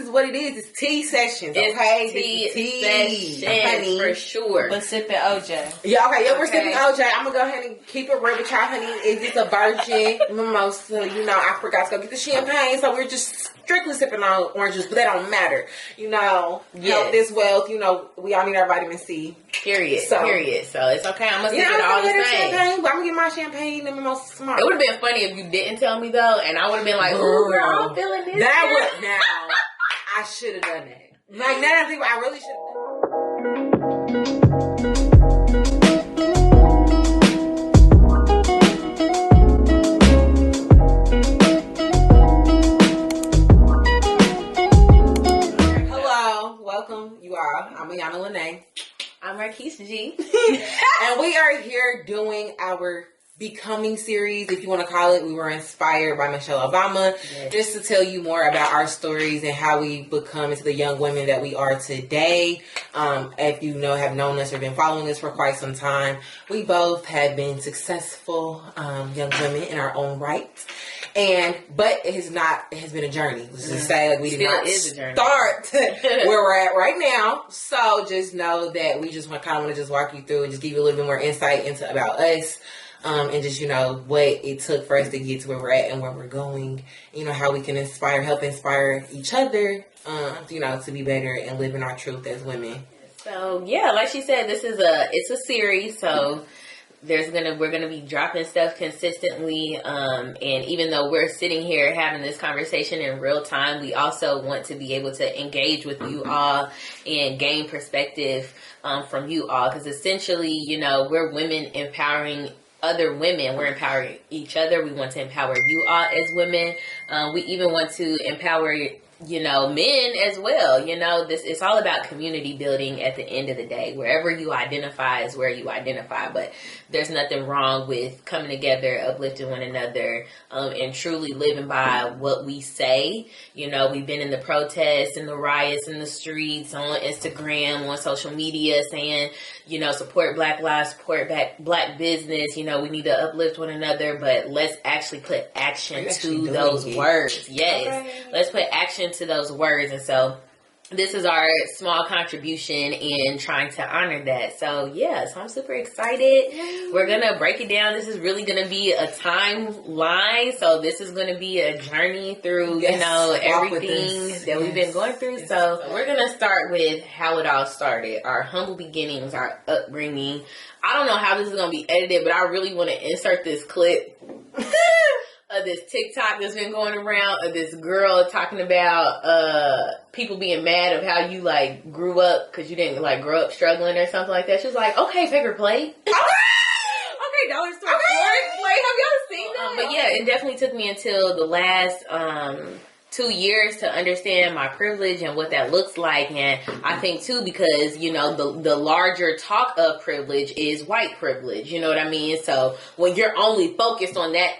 is what it is. It's tea sessions, okay? Tea sessions, for sure. But sipping OJ. Yeah, okay. Yeah, we're sipping OJ. I'm going to go ahead and keep it real with y'all, honey. Is this a virgin mimosa? You know, I forgot to go get the champagne, so we're just strictly sipping on orange juice, but that don't matter. You know, health is wealth. You know, we all need our vitamin C. Period. So it's okay. I'm going to sip it all the same. Champagne, but I'm going to get my champagne and mimosa tomorrow. It would have been funny if you didn't tell me, though, and I would have been like, ooh, girl, I'm feeling this. Now, I should have done that. Like, now that I think I really should have. Hello, welcome, you all. I'm Ayana and I. I'm Marquice G. And we are here doing our Becoming series, if you want to call it. We were inspired by Michelle Obama, just to tell you more about our stories and how we become into the young women that we are today. If you know, have known us or been following us for quite some time, we both have been successful young women in our own right. But it has been a journey. Let's just say, like, we did not start where we're at right now. So just know that we just want to just walk you through and just give you a little bit more insight into about us. And just, you know, what it took for us to get to where we're at and where we're going, you know, how we can help inspire each other, you know, to be better and live in our truth as women. So, yeah, like she said, it's a series. So we're gonna be dropping stuff consistently. And even though we're sitting here having this conversation in real time, we also want to be able to engage with you all and gain perspective from you all. Because essentially, you know, we're women empowering other women. We're empowering each other. We want to empower you all as women. We even want to empower, you know, men as well. You know, it's all about community building at the end of the day. Wherever you identify is where you identify, but there's nothing wrong with coming together, uplifting one another, and truly living by what we say. You know, we've been in the protests and the riots in the streets, on Instagram, on social media, saying, you know, support Black lives, support Black business. You know, we need to uplift one another, but let's actually put action to those words. Yes. Okay. Let's put action to those words. And so this is our small contribution in trying to honor that. So I'm super excited. Yay. We're going to break it down. This is really going to be a timeline. So this is going to be a journey through, you know, everything that we've been going through. So we're going to start with how it all started, our humble beginnings, our upbringing. I don't know how this is going to be edited, but I really want to insert this clip of this TikTok that's been going around of this girl talking about people being mad of how you like grew up because you didn't like grow up struggling or something like that. She was like, okay, paper plate. Okay, dollar store plate. Have y'all seen that? But yeah, it definitely took me until the last 2 years to understand my privilege and what that looks like. And I think too, because, you know, the larger talk of privilege is white privilege. You know what I mean? So when you're only focused on that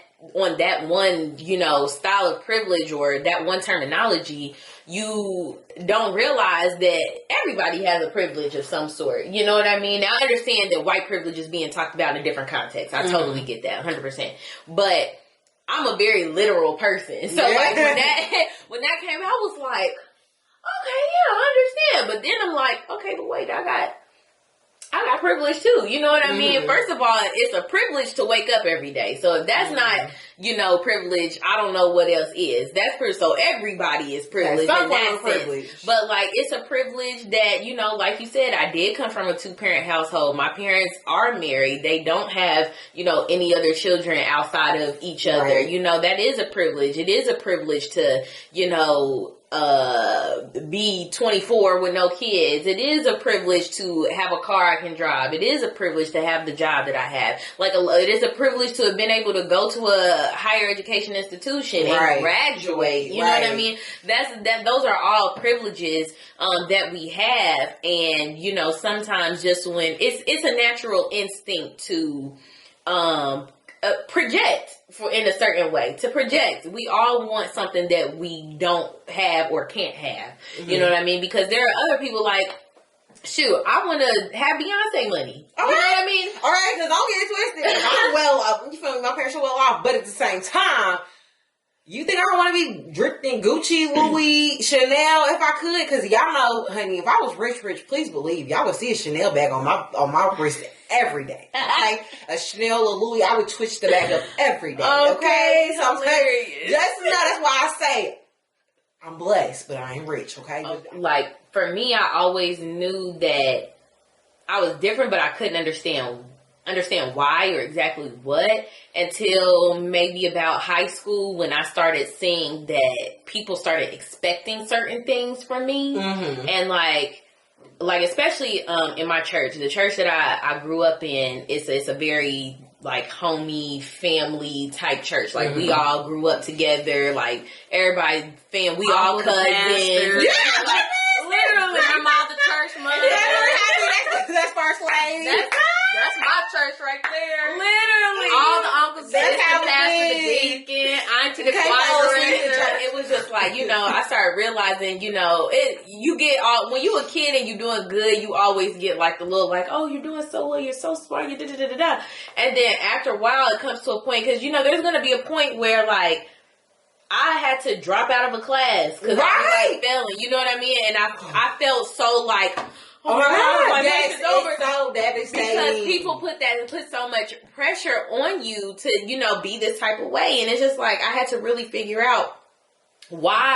one, you know, style of privilege or that one terminology, you don't realize that everybody has a privilege of some sort. You know what I mean? Now, I understand that white privilege is being talked about in a different context. I totally get that, 100%. But I'm a very literal person. So like when that came out, I was like, okay, yeah, I understand. But then I'm like, okay, but wait, I got privilege too. You know what I mean? First of all, it's a privilege to wake up every day. So if that's not, you know, privilege, I don't know what else is. That's so everybody is privileged in that sense. But like, it's a privilege that, you know, like you said, I did come from a 2-parent household. My parents are married. They don't have, you know, any other children outside of each other. Right. You know, that is a privilege. It is a privilege to, you know, be 24 with no kids. It is a privilege to have a car I can drive. It is a privilege to have the job that I have. Like, it is a privilege to have been able to go to a higher education institution and graduate. You know what I mean? Those are all privileges that we have. And, you know, sometimes just when it's a natural instinct to project in a certain way. To project, we all want something that we don't have or can't have. You know what I mean? Because there are other people like, shoot, I want to have Beyonce money. You know what I mean? All right, because don't get it twisted. I'm well off. You feel me? My parents are well off, but at the same time, You think I don't want to be dripped in Gucci, Louis, Chanel if I could? Because y'all know, honey, if I was rich, please believe y'all would see a Chanel bag on my wrist every day. Okay, a Chanel or Louis, I would twitch the bag up every day. Okay, so hilarious. Just know that's why I say I'm blessed, but I ain't rich. Okay, like for me, I always knew that I was different, but I couldn't understand why or exactly what until maybe about high school when I started seeing that people started expecting certain things from me. And like especially in my church, the church that I grew up in, it's a very like homey family type church. Like we all grew up together, like everybody we all cousins. Like, literally, I'm all the church mother. That's first lady. That's my church right there. Literally. All the uncles, that's how the pastor, the deacon, auntie, the choir director. It was just like, I started realizing, you get all, when you a kid and you doing good, you always get like the little like, oh, you're doing so well, you're so smart, you da-da-da-da-da. And then after a while, it comes to a point, because, there's going to be a point where like, I had to drop out of a class because I was like failing, you know what I mean? And I felt so like, oh my God, like, it's so devastating. Because people put so much pressure on you to, be this type of way. And it's just like, I had to really figure out why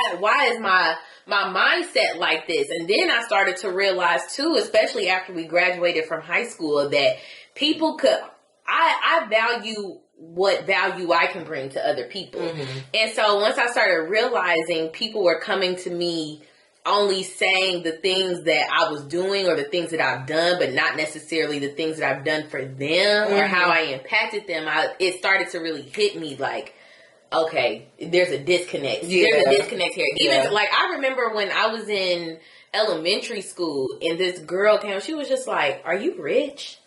is my mindset like this? And then I started to realize too, especially after we graduated from high school, that people I value what value I can bring to other people. And so once I started realizing people were coming to me only saying the things that I was doing or the things that I've done, but not necessarily the things that I've done for them or how I impacted them, it started to really hit me like, okay, there's a disconnect. Yeah. There's a disconnect here. Even like I remember when I was in elementary school and this girl came, she was just like, "Are you rich?"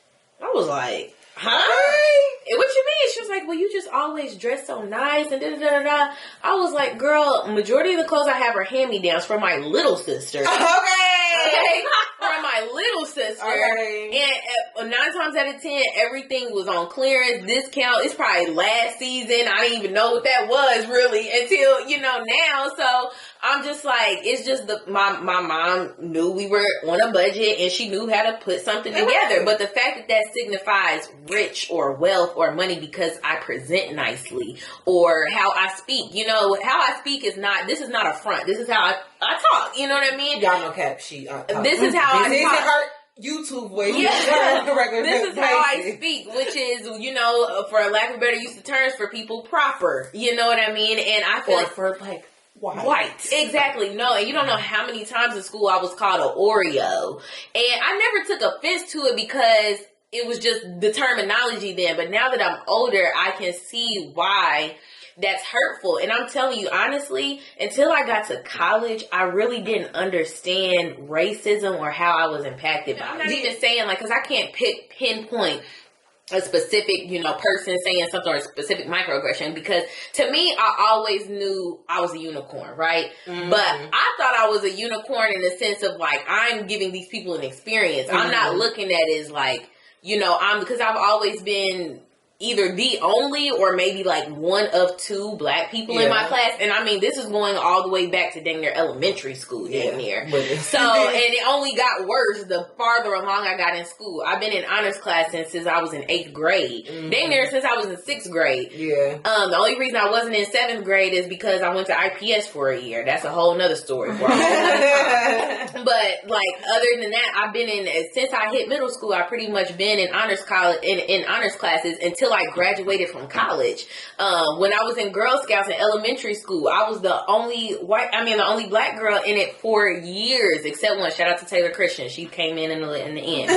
I was like, "Huh? What you mean?" She was like, "Well, you just always dress so nice and da da da da." I was like, "Girl, majority of the clothes I have are hand-me-downs from my little sister." Okay? From my little sister. And 9 times out of 10, everything was on clearance, discount. It's probably last season. I didn't even know what that was really until, now. So I'm just like, it's just my mom knew we were on a budget and she knew how to put something together. But the fact that signifies rich or wealth or money because I present nicely or how I speak, how I speak is not a front. This is how I talk. You know what I mean? Y'all know Cap. This is how I talk. Her YouTube voice. Yeah. This is how I speak, which is, for lack of better use of terms, for people proper. You know what I mean? And I feel for like white. Exactly. No, and you don't know how many times in school I was called an Oreo. And I never took offense to it because it was just the terminology then. But now that I'm older, I can see why that's hurtful. And I'm telling you, honestly, until I got to college, I really didn't understand racism or how I was impacted by it. I'm not even saying because I can't pinpoint a specific, person saying something or a specific microaggression because to me, I always knew I was a unicorn, right? But I thought I was a unicorn in the sense of like, I'm giving these people an experience. I'm not looking at it as like, because I've always been either the only or maybe like one of 2 black people in my class. And I mean, this is going all the way back to dang near elementary school dang near. So, and it only got worse the farther along I got in school. I've been in honors class since I was in 8th grade. Dang near since I was in 6th grade. Yeah. The only reason I wasn't in 7th grade is because I went to IPS for a year. That's a whole nother story for a whole nother time. But like, other than that, I've been since I hit middle school, I've pretty much been in honors college, in honors classes until I graduated from college. When I was in Girl Scouts in elementary school, I was the only only black girl in it for years, except one. Shout out to Taylor Christian. She came in the end.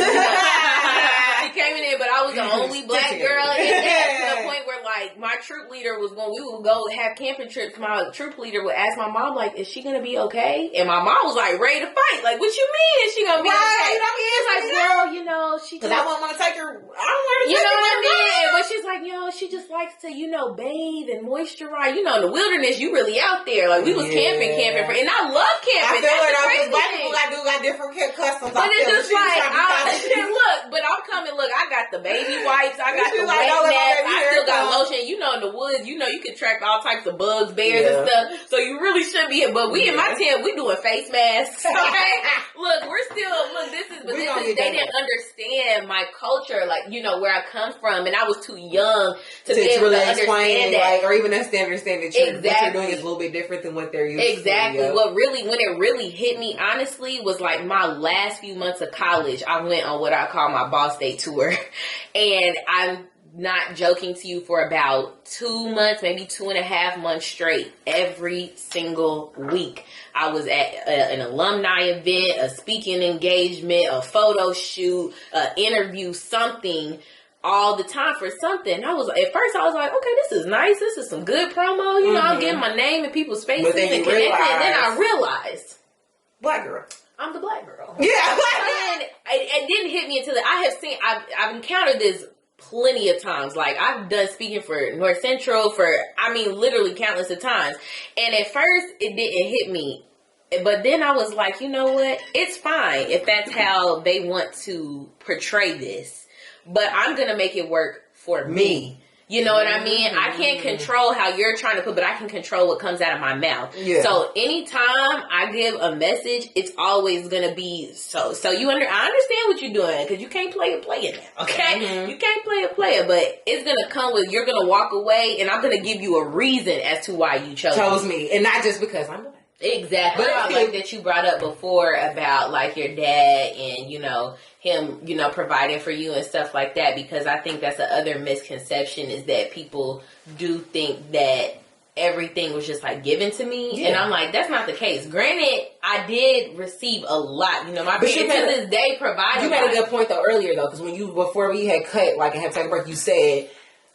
She came in there, but I was the only black girl in there to the point where like my troop leader was when we would go have camping trips, my troop leader would ask my mom like, "Is she gonna be okay?" And my mom was like ready to fight. Like, "What you mean? Is she gonna be okay?" It's like, "Girl, she because I wouldn't want to take her. I don't want to take her. You know what I mean?" Girl. But she's like, she just likes to, bathe and moisturize. In the wilderness, you really out there. Like we was camping, and I love camping. I feel like black people got different customs. But it's just like, but I'm coming. Look, I got the baby wipes. I got She's the like, wet "Don't let my nap. baby I hair still got come." lotion. You know, in the woods, you know, you can track all types of bugs, bears, Yeah. and stuff. So you really should be here. But we in my tent, we doing face masks. Okay, look, we're still We they didn't understand my culture, like, you know, where I come from, and I was too young to be able really to explain, understand that. like, or even understand that what you're Exactly. doing is a little bit different than what they're used Exactly. to. Yeah. When it really hit me, honestly, was like my last few months of college. I went on what I call my Ball State tour, and I'm not joking to you, for about 2 months, maybe 2.5 months straight, every single week. I was at an alumni event, a speaking engagement, a photo shoot, an interview, something, all the time for something. At first I was like, okay, this is nice. This is some good promo. You know, I'm getting my name in people's faces But then and you connecting. realize- And then I realized Black girl. I'm the black girl. Yeah. And it didn't hit me until I've encountered this plenty of times. Like, I've done speaking for North Central literally countless of times. And at first it didn't hit me. But then I was like, you know what? It's fine if that's how they want to portray this. But I'm going to make it work for me. You know what I mean? I can't control how you're trying to put, but I can control what comes out of my mouth. Yeah. So anytime I give a message, it's always going to be so I understand what you're doing, because you can't play a player now, okay? You can't play a player, but it's going to come with, you're going to walk away, and I'm going to give you a reason as to why you chose me. And not just because I'm black. Exactly. But I like that you brought up before about, like, your dad and, you know, him, you know, providing for you and stuff like that, because I think that's the other misconception, is that people do think that everything was just, like, given to me. And I'm like, that's not the case. Granted, I did receive a lot. You know, my parents to this day provided. You made a good point, though, earlier, though, because before we had cut, like, and had to take a break, you said,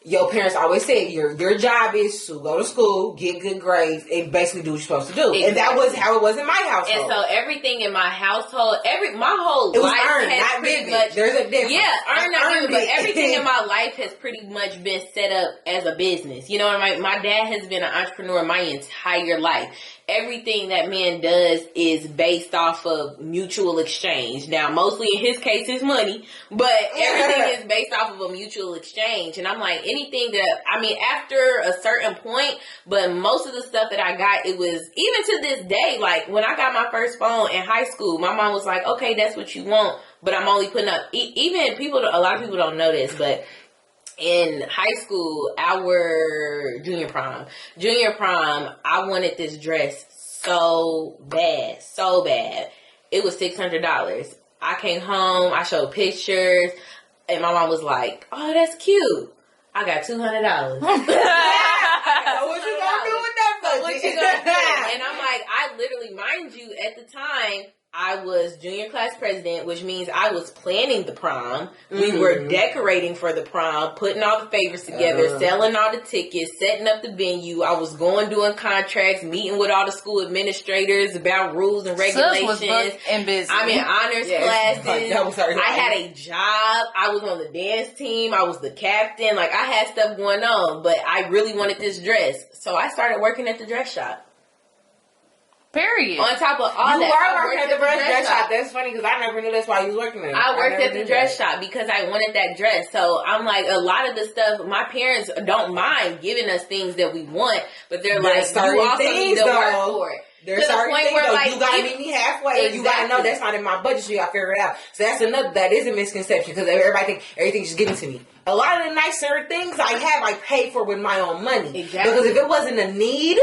your parents always said your job is to go to school, get good grades, and basically do what you're supposed to do. Exactly. And that was how it was in my household. And so everything in my household, my whole it was life earned, has not pretty given. much. There's a difference. Yeah, earned, not given. But it. everything in my life has pretty much been set up as a business. You know, my dad has been an entrepreneur my entire life. Everything that man does is based off of mutual exchange. Now, mostly in his case, it's money, but everything is based off of a mutual exchange. And I'm like, anything that, after a certain point, but most of the stuff that I got, it was, even to this day, like when I got my first phone in high school, my mom was like, okay, that's what you want, but I'm only putting up, even people, a lot of people don't know this, but in high school, our junior prom, I wanted this dress so bad. It was $600. I came home, I showed pictures, and my mom was like, oh, that's cute. I got $200. What you gonna do with that budget? What you gonna do? And I'm like, I literally, mind you, at the time, I was junior class president, which means I was planning the prom. We were decorating for the prom, putting all the favors together, selling all the tickets, setting up the venue. I was doing contracts, meeting with all the school administrators about rules and regulations. And business. I'm in honors classes. That was her I had a job. I was on the dance team. I was the captain. Like, I had stuff going on, but I really wanted this dress. So I started working at the dress shop. Period. On top of all you that, were working at the dress shop. That's funny because I never knew that's why you was working there. I worked at the dress shop because I wanted that dress. So I'm like, a lot of the stuff, my parents don't mind giving us things that we want, but they're like, you also need to work for it. There's certain things though, like, you gotta meet me halfway, or you gotta know that's not in my budget, so you gotta figure it out. So that is a misconception, because everybody think everything's just given to me. A lot of the nicer things I have, I paid for with my own money. Exactly. Because if it wasn't a need,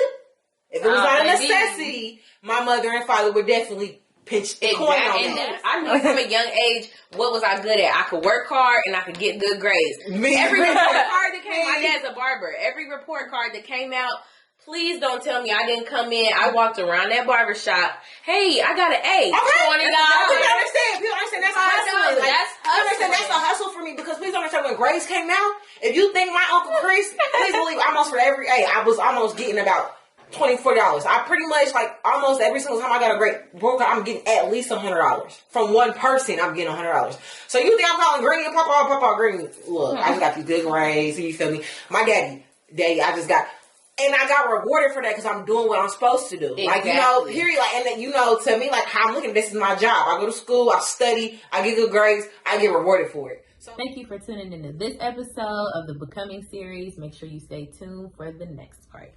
if it was not a necessity, my mother and father would definitely pinch the coin on me. I knew from a young age what was I good at. I could work hard and I could get good grades. Every report card that came, my dad's a barber. Every report card that came out, please don't tell me I didn't come in. I walked around that barber shop. Hey, I got an A. Okay. $20. People understand that's a hustle. That's a hustle for me, because please understand, when grades came out, if you think my Uncle Chris, please believe almost for every A, I was almost getting about $24. I pretty much, like, almost every single time I got a great report card, I'm getting at least $100. From one person, I'm getting $100. So you think I'm calling Green and Papa Green? Look, I just got these good grades, you feel me? My daddy, I just got And I got rewarded for that because I'm doing what I'm supposed to do. Exactly. Like, you know, period. Like, and then, you know, to me, like, how I'm looking, this is my job. I go to school, I study, I get good grades, I get rewarded for it. So thank you for tuning into this episode of the Becoming series. Make sure you stay tuned for the next part.